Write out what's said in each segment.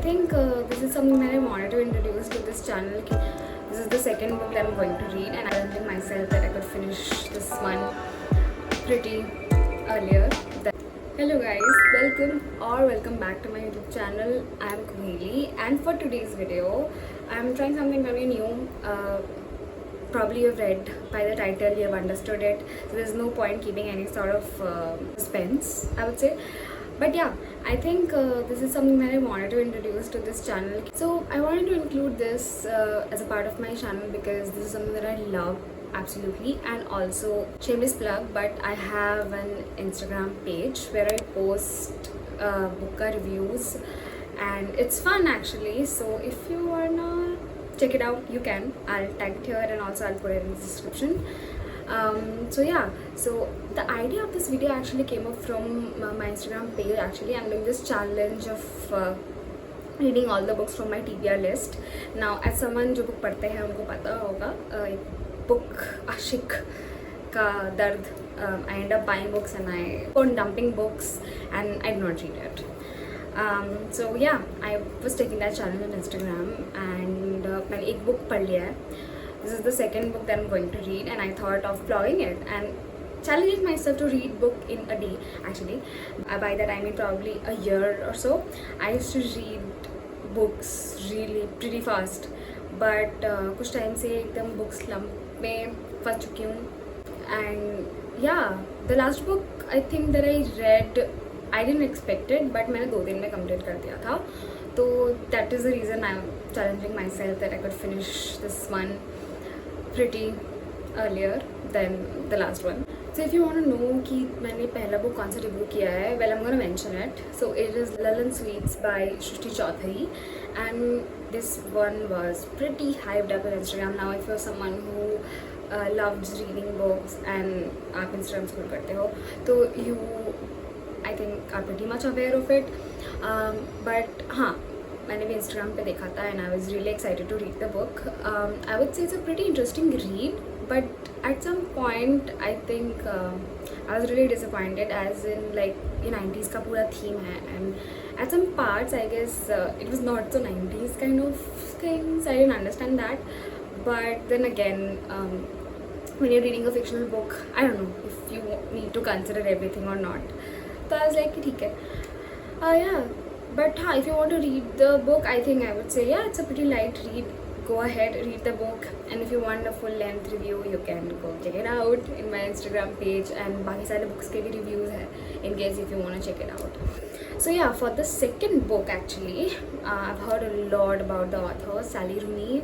I think this is something that I wanted to introduce to this channel. This is the second book that I'm going to read, and I challenging myself that I could finish this one pretty earlier. Hello guys, welcome back to my YouTube channel. I'm Kuhili, and for today's video, I'm trying something very new. Probably you've read by the title, you've understood it, so there's no point keeping any sort of suspense, I would say. But yeah, I think this is something that I wanted to introduce to this channel. So I wanted to include this as a part of my channel because this is something that I love absolutely. And also, shameless plug, but I have an Instagram page where I post book reviews, and it's fun actually. So if you wanna check it out, you can. I'll tag it here, and also I'll put it in the description. So yeah, so the idea of this video actually came up from my Instagram page. Actually, I'm doing this challenge of reading all the books from my TBR list. Now, as someone जो book पढ़ते हैं उनको पता होगा, book आशिक का दर्द. I end up buying books and I go on dumping books and I do not read it. So yeah, I was taking that challenge on Instagram and मैंने एक book पढ़ लिया है. This is the second book that I'm going to read, and I thought of vlogging it and challenging myself to read book in a day. Actually, by that I mean probably a year or so. I used to read books really pretty fast, but कुछ time से एकदम book slump में फंस चुकी हूँ. And yeah, the last book I think that I read, I didn't expect it, but मैंने 2 दिन में complete कर दिया था. So that is the reason I'm challenging myself that I could finish this one pretty earlier than the last one. So if you want to know कि मैंने पहला book कौन सा रिव्यू किया है, well I'm gonna mention it. So it is Lalan Sweets by Shrishti Chaudhary, and this one was pretty hyped up on Instagram. Now if you're someone who loves reading books and आप Instagram scroll करते हो, तो you I think are pretty much aware of it. But हाँ, मैंने भी Instagram पे देखा था and I was really excited to read the book. I would say it's a pretty interesting read, but at some point I think I was really disappointed, as in like ये 90s का पूरा theme है, and at some parts I guess it was not so 90s kind of things. I didn't understand that, but then again when you're reading a fictional book, I don't know if you need to consider everything or not. So I was like ठीक है, yeah. But if you want to read the book, I think I would say yeah, it's a pretty light read. Go ahead, read the book, and if you want a full length review, you can go check it out in my Instagram page, and बाकी सारे books के भी reviews है in case if you want to check it out. So yeah, for the second book actually, I've heard a lot about the author Sally Rooney,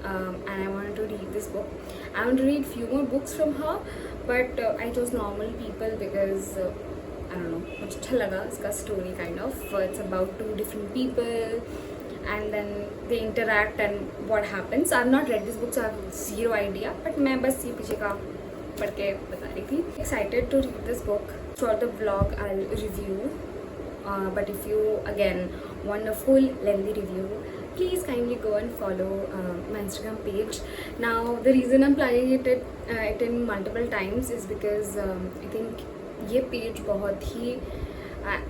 and I wanted to read this book. I want to read few more books from her, but I chose Normal People because I don't know, मुझे अच्छा लगा इसका story kind of. It's about 2 different people and then they interact and what happens. I've not read this book, so I have zero idea, but मैं बस ये पीछे का पढ़ के बता रही थी. Excited to read this book. For the vlog I'll review, but if you again want a full lengthy review, please kindly go and follow my Instagram page. Now the reason I'm plugging it in multiple times is because I think ये page बहुत ही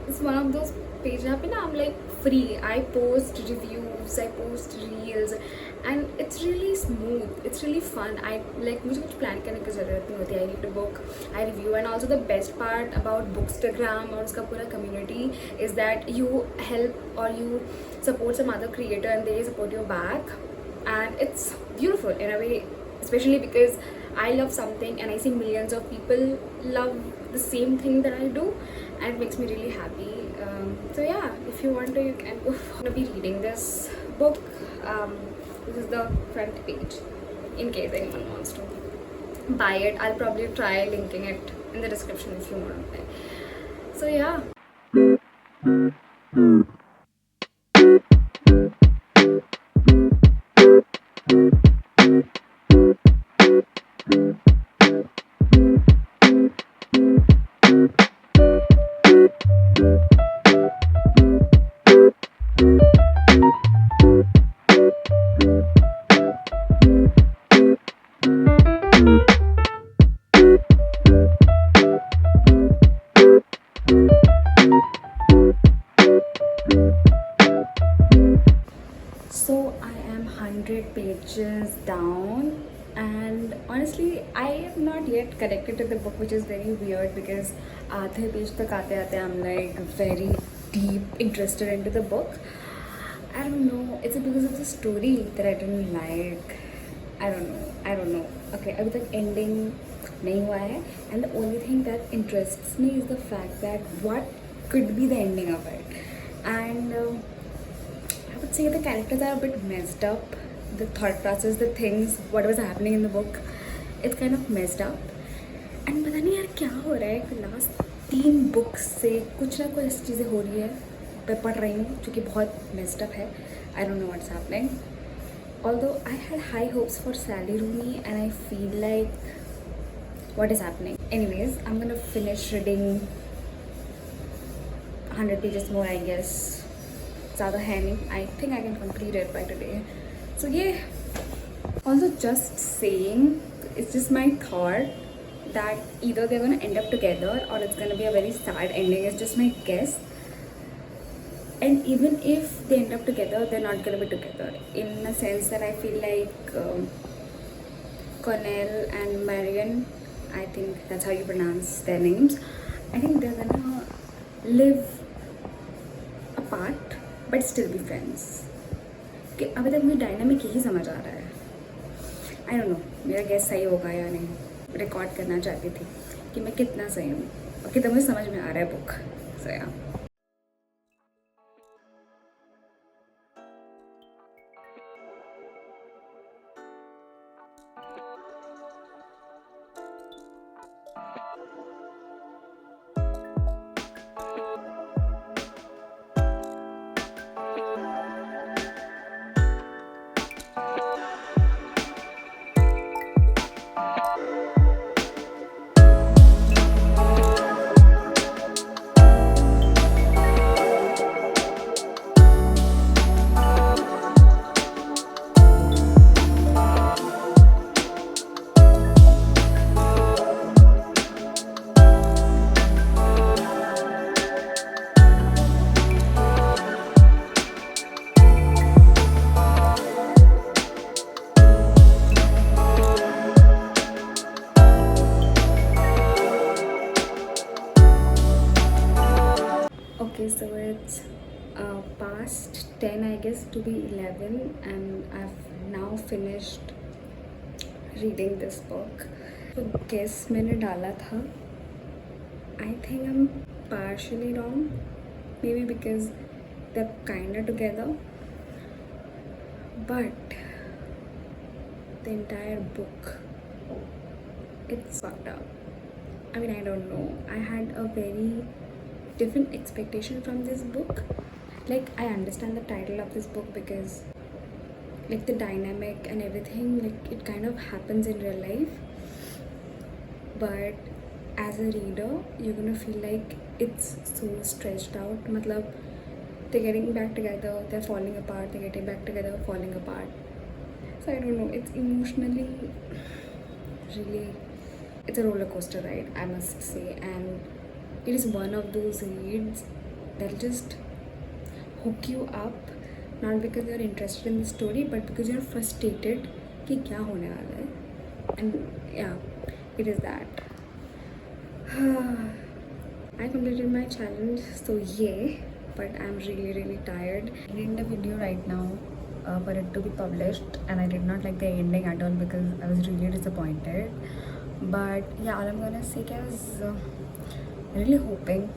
it's one of those page जहाँ पे ना I'm like free. I post reviews, I post reels, and it's really smooth, it's really fun. I like मुझे कुछ plan करने की ज़रूरत नहीं होती. I read a book, I review, and also the best part about Bookstagram और उसका पूरा community is that you help or you support some other creator and they support you back, and it's beautiful in a way, especially because I love something and I see millions of people love the same thing that I do, and it makes me really happy. So yeah, if you want to, you can go. I'm gonna be reading this book. This is the front page in case anyone wants to buy it. I'll probably try linking it in the description if you want to buy. So yeah. So I am 100 pages down, and honestly I am not yet connected to the book, which is very weird because आधे page तक आते आते I'm like very deep interested into the book. I don't know, it's because of the story that I didn't like. I don't know. Okay, अभी तक ending नहीं हुआ है, and the only thing that interests me is the fact that what could be the ending of it. And I would say the characters are a bit messed up. The thought process, the things, what was happening in the book, it's kind of messed up. And पता नहीं यार क्या हो रहा है, last 3 books से कुछ ना कुछ ऐसी चीज़ें हो रही है, मैं पढ़ रही हूँ जो कि बहुत messed up है. I don't know what's happening. Although I had high hopes for Sally Rooney, and I feel like what is happening. Anyways, I'm gonna finish reading 100 pages more, I guess. ज़्यादा है नहीं. I think I can complete it by today. So yeah. Also, just saying, it's just my thought that either they're gonna end up together or it's gonna be a very sad ending. It's just my guess. And even if they end up together, they're not gonna be together. In a sense that I feel like Connell and Marion, I think that's how you pronounce their names, I think they're gonna live apart but still be friends. कि अभी तक मुझे dynamic यही समझ आ रहा है. I don't know मेरा gas सही होगा या नहीं. रिकॉर्ड करना चाहती थी कि मैं कितना सही हूँ और कितना मुझे समझ में आ रहा है बुक. सो या okay, so it's past 10, I guess, to be 11, and I've now finished reading this book. तो guess मैंने डाला था. I think I'm partially wrong, maybe because they're kinda together, but the entire book, it's fucked up. I mean, I don't know. I had a very different expectation from this book. Like, I understand the title of this book because like the dynamic and everything, like it kind of happens in real life, but as a reader you're gonna feel like it's so stretched out. Matlab, they're getting back together, they're falling apart, they're getting back together, falling apart. So I don't know, it's emotionally really, it's a roller coaster ride, I must say. And it is one of those reads that'll just hook you up, not because you're interested in the story but because you're frustrated कि क्या होने वाला है. And yeah, it is that. I completed my challenge, so yay, but I'm really tired. I did a video right now for it to be published, and I did not like the ending at all because I was really disappointed. But yeah, all I'm gonna say is really hoping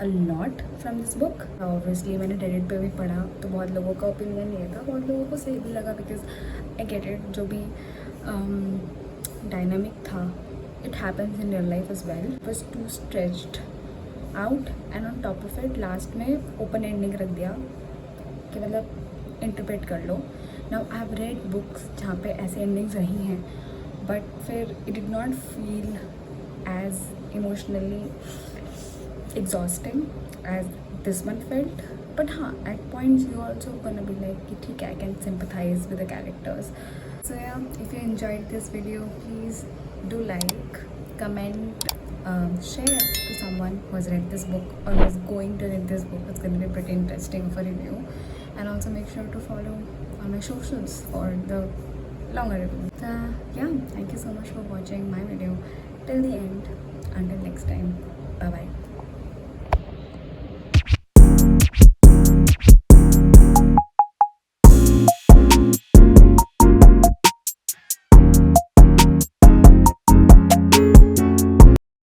a lot from this book. Obviously मैंने Reddit पे भी पढ़ा तो बहुत लोगों का opinion ये था, बहुत लोगों को सही भी लगा because I get it, जो भी डायनामिक था, it happens in real life as well. It was too stretched out, and on top of it last में open ending रख दिया कि मतलब interpret कर लो. Now I have read books जहाँ पे ऐसे endings रही हैं, but फिर it did not feel as emotionally exhausting as this one felt. But हाँ, at points you also gonna be like कि ठीक है, I can sympathize with the characters. So yeah, if you enjoyed this video, please do like, comment, share to someone who has read this book or who is going to read this book. It's gonna be pretty interesting for review. and also make sure to follow on my socials for the longer review. Yeah, thank you so much for watching my video till the end. Until next time, bye bye.